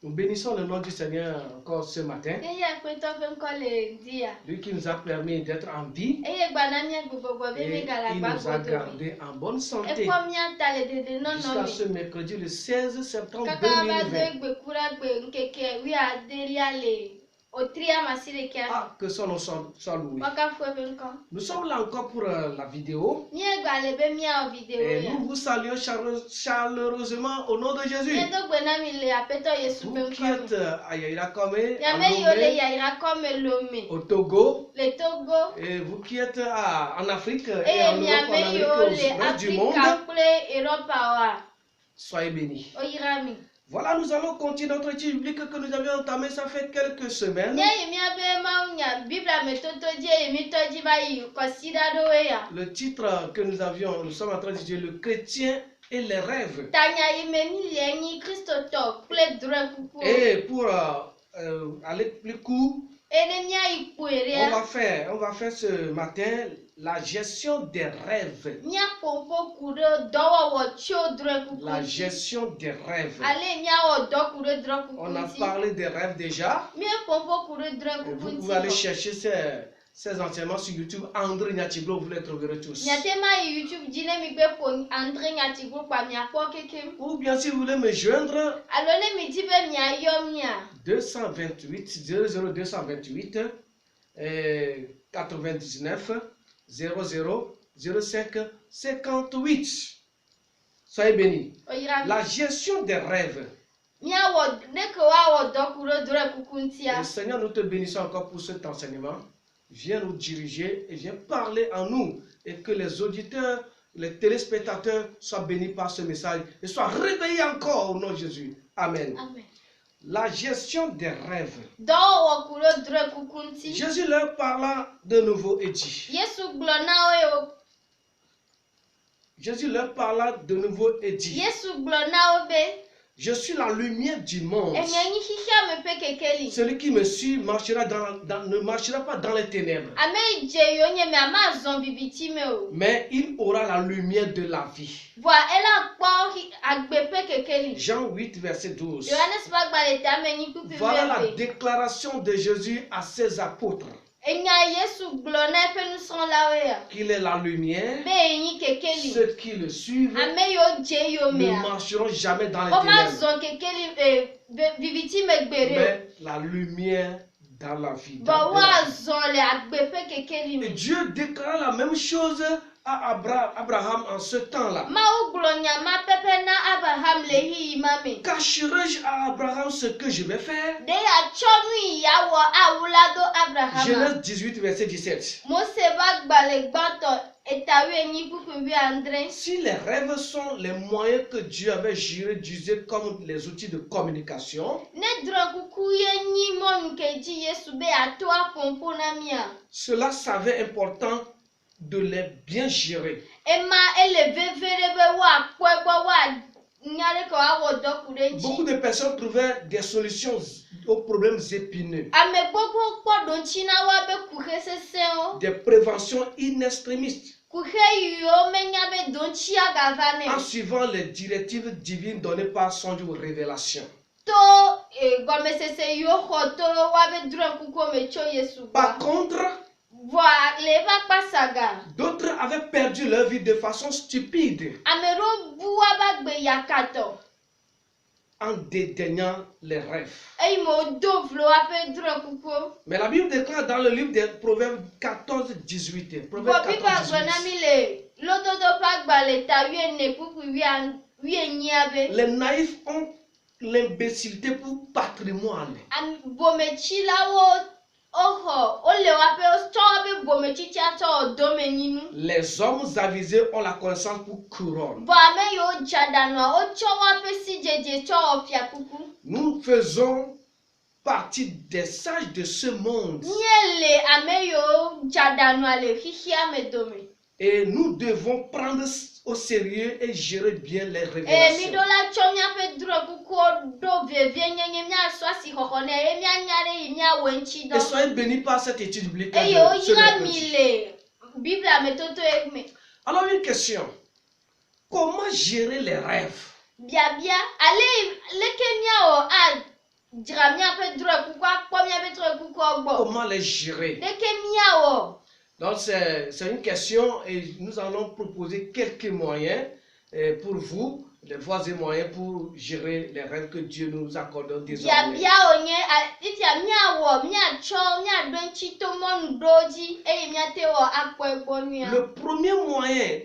Nous bénissons le nom du Seigneur encore ce matin. Lui qui nous a permis d'être en vie. Et il nous a gardé en bonne santé. Jusqu'à ce mercredi le 16 septembre 2020. Ah, que son nom soit loué. Nous sommes là encore pour la vidéo. Et nous vous saluons chaleureusement au nom de Jésus. Vous qui êtes à Yairakome, au Togo, et vous qui êtes en Afrique et en Europe, en Amérique, au reste du monde, soyez bénis. Voilà, nous allons continuer notre étude biblique que nous avions entamé, ça fait quelques semaines. Le titre que nous sommes en train d'étudier, le chrétien et les rêves. Et pour aller plus court, on va faire ce matin la gestion des rêves. La gestion des rêves. On a parlé des rêves déjà. Vous pouvez aller chercher ces enseignements sur YouTube. André Nyatiblo, vous les trouverez tous. Ou bien si vous voulez me joindre, 228 00228 99 00 05 58. Soyez bénis. La gestion des rêves. Le Seigneur, nous te bénissons encore pour cet enseignement. Viens nous diriger et viens parler en nous. Et que les auditeurs, les téléspectateurs soient bénis par ce message et soient réveillés encore au nom de Jésus. Amen. Amen. La gestion des rêves. Jésus leur parla de nouveau et dit. Jésus leur parla de nouveau et dit. Je suis la lumière du monde. Celui qui me suit ne marchera pas dans les ténèbres. Mais il aura la lumière de la vie. Jean 8, verset 12. Voilà la déclaration de Jésus à ses apôtres. Qu'il est la lumière. Ceux qui le suivent ne marcheront jamais dans les ténèbres. Mais la lumière dans la vie. Et Dieu déclare la même chose à Abraham en ce temps-là. Cacherai-je à Abraham ce que je vais faire? Genèse 18, verset 17. Si les rêves sont les moyens que Dieu avait juré d'user comme les outils de communication, cela s'avère important de les bien gérer. Beaucoup de personnes trouvaient des solutions aux problèmes épineux. Des préventions inextrémistes. En suivant les directives divines données par songe ou révélation. Par contre, d'autres avaient perdu leur vie de façon stupide en dédaignant les rêves. Mais la Bible déclare dans le livre des Proverbes 14, 18. Proverbes 14, 18. Les naïfs ont l'imbécilité pour patrimoine. Les hommes avisés ont la connaissance pour couronne. Nous faisons partie des sages de ce monde. Et nous devons prendre au sérieux et gérer bien les révélations. Et soyez bénis par cette étude biblique. Alors une question. Comment gérer les rêves? Comment les gérer? Donc c'est une question et nous allons proposer quelques moyens pour vous, les voies et moyens pour gérer les rêves que Dieu nous accorde désormais. Le premier moyen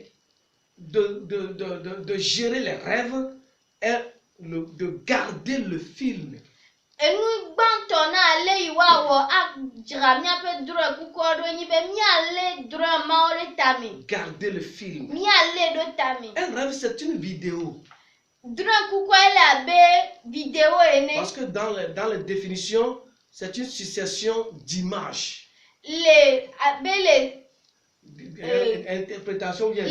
de gérer les rêves est de garder le film. Garder le film. Un rêve, c'est une vidéo. Parce que dans la définition, c'est une succession d'images. Interprétation bien.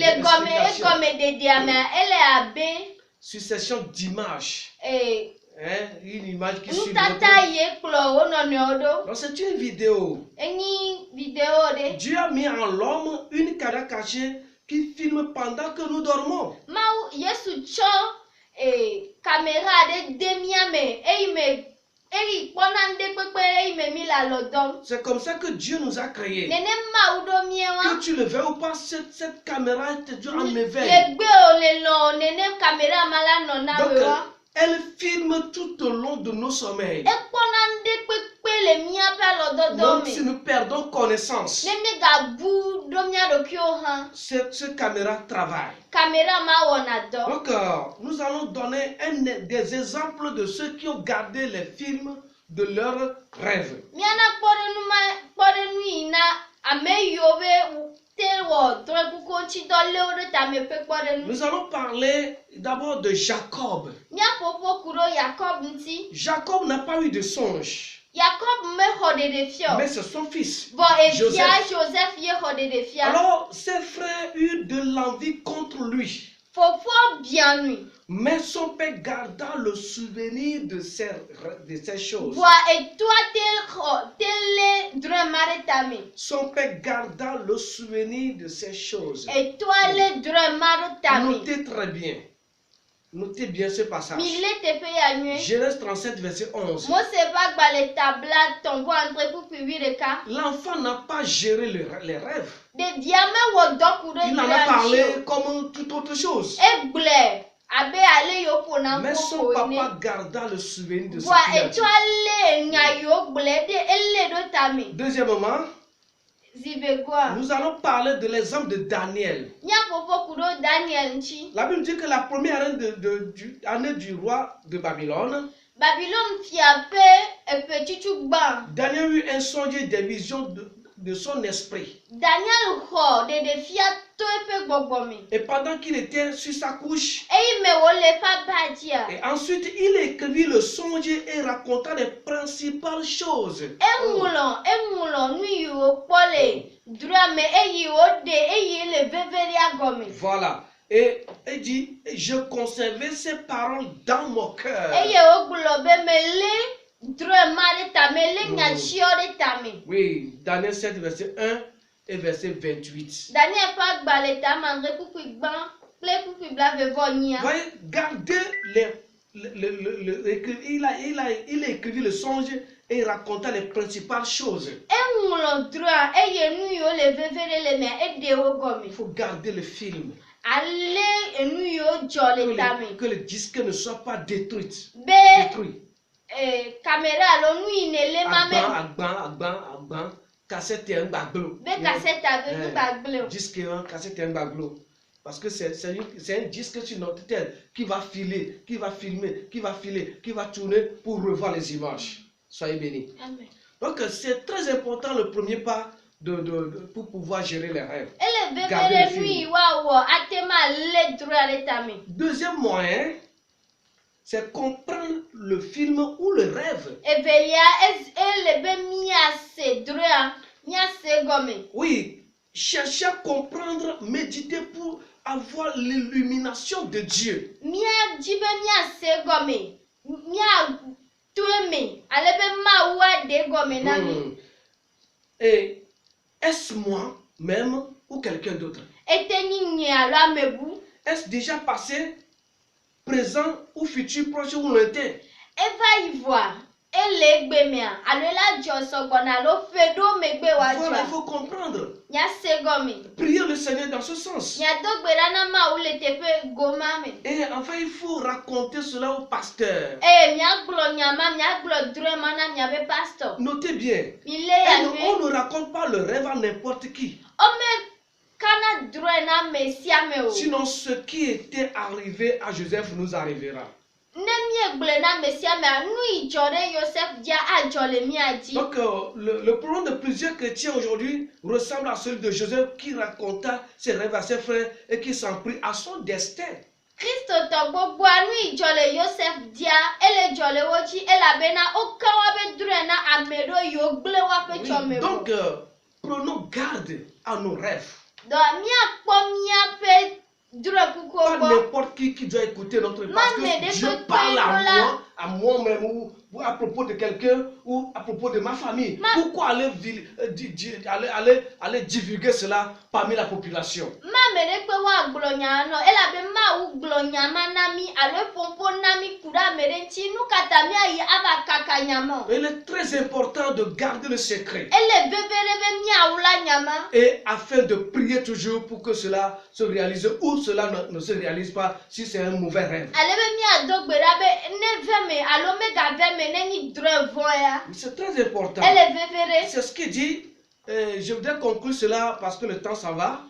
Succession d'images. Une image qui suit l'autre. Donc c'est une vidéo. Dieu a mis en l'homme une caméra cachée qui filme pendant que nous dormons. C'est comme ça que Dieu nous a créés. Que tu le veux ou pas, cette caméra est toujours en éveil. Donc, elle filme tout au long de nos sommeils. Même si nous perdons connaissance, cette caméra travaille. Donc, nous allons donner des exemples de ceux qui ont gardé les films de leurs rêves. Nous allons parler d'abord de Jacob. Jacob n'a pas eu de songe. Mais c'est son fils, Joseph. Alors, ses frères eurent de l'envie contre lui. Mais son père garda le souvenir de ces choses. Son père garda le souvenir de ces choses. Notez très bien. Notez bien ce passage. Genèse 37, verset 11. L'enfant n'a pas géré les rêves. Il en a parlé comme toute autre chose. Mais son papa garda le souvenir de ce qu'il a dit. Deuxièmement, nous allons parler de l'exemple de Daniel. La Bible dit que la première année du roi de Babylone, Daniel eut un songe et des visions de son esprit. Et pendant qu'il était sur sa couche, et ensuite il écrivit le songe et raconta les principales choses. Voilà. Et il dit, je conservais ces paroles dans mon cœur. Oui, Daniel 7, verset 1 et verset 28. Voyez, gardez il a écrit le songe et il raconta les principales choses. Il faut garder le film. Que le disque ne soit pas détruit. Cassette et un baglo. Disque et un cassette et un baglo. Parce que c'est un disque sur notre tête qui va filer, qui va filmer, qui va filer, qui va tourner pour revoir les images. Soyez bénis. Amen. Donc c'est très important le premier pas pour pouvoir gérer les rêves. Garder le film. Deuxième moyen, c'est comprendre le film ou le rêve. Oui, chercher à comprendre, méditer pour avoir l'illumination de Dieu. Et est-ce moi-même ou quelqu'un d'autre? Est-ce déjà passé, présent ou futur, proche ou lointain? Voilà, il faut comprendre. Prier le Seigneur dans ce sens. Et enfin, il faut raconter cela au pasteur. Notez bien, on ne raconte pas le rêve à n'importe qui. Sinon, ce qui était arrivé à Joseph nous arrivera. Donc, le problème de plusieurs chrétiens aujourd'hui ressemble à celui de Joseph qui raconta ses rêves à ses frères et qui s'en prit à son destin. Donc, prenons garde à nos rêves. Pas n'importe qui doit écouter notre parce que Dieu parle à moi-même ou à propos de quelqu'un ou à propos de ma famille. Pourquoi aller divulguer cela parmi la population? Il est très important de garder le secret. Et afin de prier toujours pour que cela se réalise ou cela ne se réalise pas si c'est un mauvais rêve. C'est très important. C'est ce qu'il dit. Je voudrais conclure cela parce que le temps s'en va.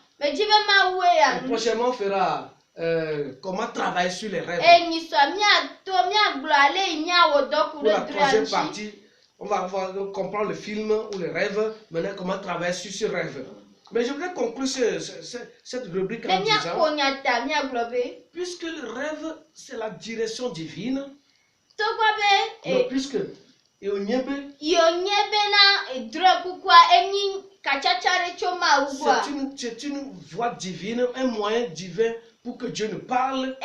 Prochainement, on fera comment travailler sur les rêves. Pour la troisième partie, on va comprendre le film ou les rêves. Maintenant, comment travailler sur ce rêve. Mais je voudrais conclure cette rubrique en disant, puisque le rêve, c'est la direction divine, puisque c'est une voie divine, un moyen divin pour que Dieu nous parle.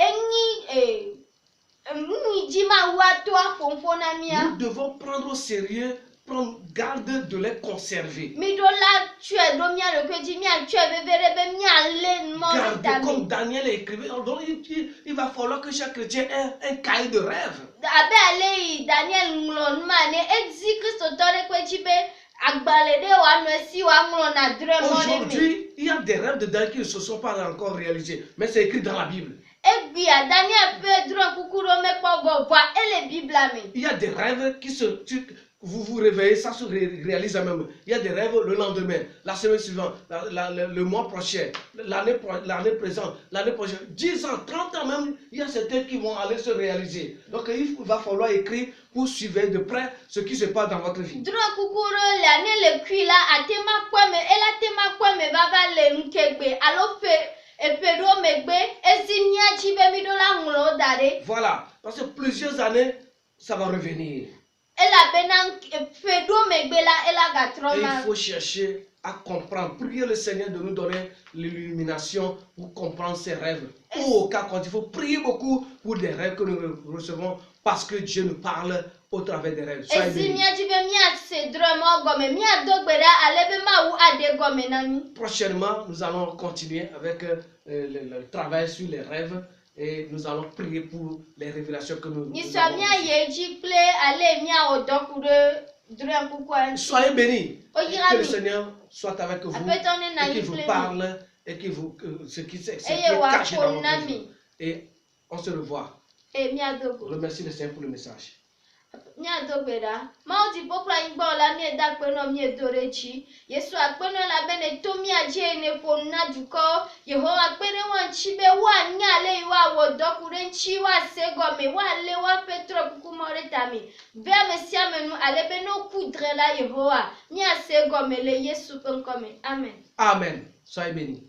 Nous devons prendre au sérieux, prendre garde de les conserver. Garde, comme Daniel écrivait, donc il va falloir que chaque chrétien ait un cahier de rêve. Aujourd'hui, il y a des rêves de Daniel qui ne se sont pas encore réalisés, mais c'est écrit dans la Bible. Il y a des rêves qui vous vous réveillez, ça se réalise même. Il y a des rêves le lendemain, la semaine suivante, le mois prochain, l'année présente, l'année prochaine, 10 ans, 30 ans même, il y a certains qui vont aller se réaliser. Donc il va falloir écrire pour suivre de près ce qui se passe dans votre vie. Voilà, parce que plusieurs années, ça va revenir. Et il faut chercher à comprendre, prier le Seigneur de nous donner l'illumination pour comprendre ses rêves. Au cas quand il faut prier beaucoup pour des rêves que nous recevons parce que Dieu nous parle au travers des rêves. Prochainement, nous allons continuer avec le travail sur les rêves. Et nous allons prier pour les révélations que nous avons. Soyez bénis. Que le Seigneur soit avec vous et qu'il vous parle et qu'il vous ce qui est caché dans votre vie. Et on se revoit. Remercie le Seigneur pour le message. Amen. Soyez bénis.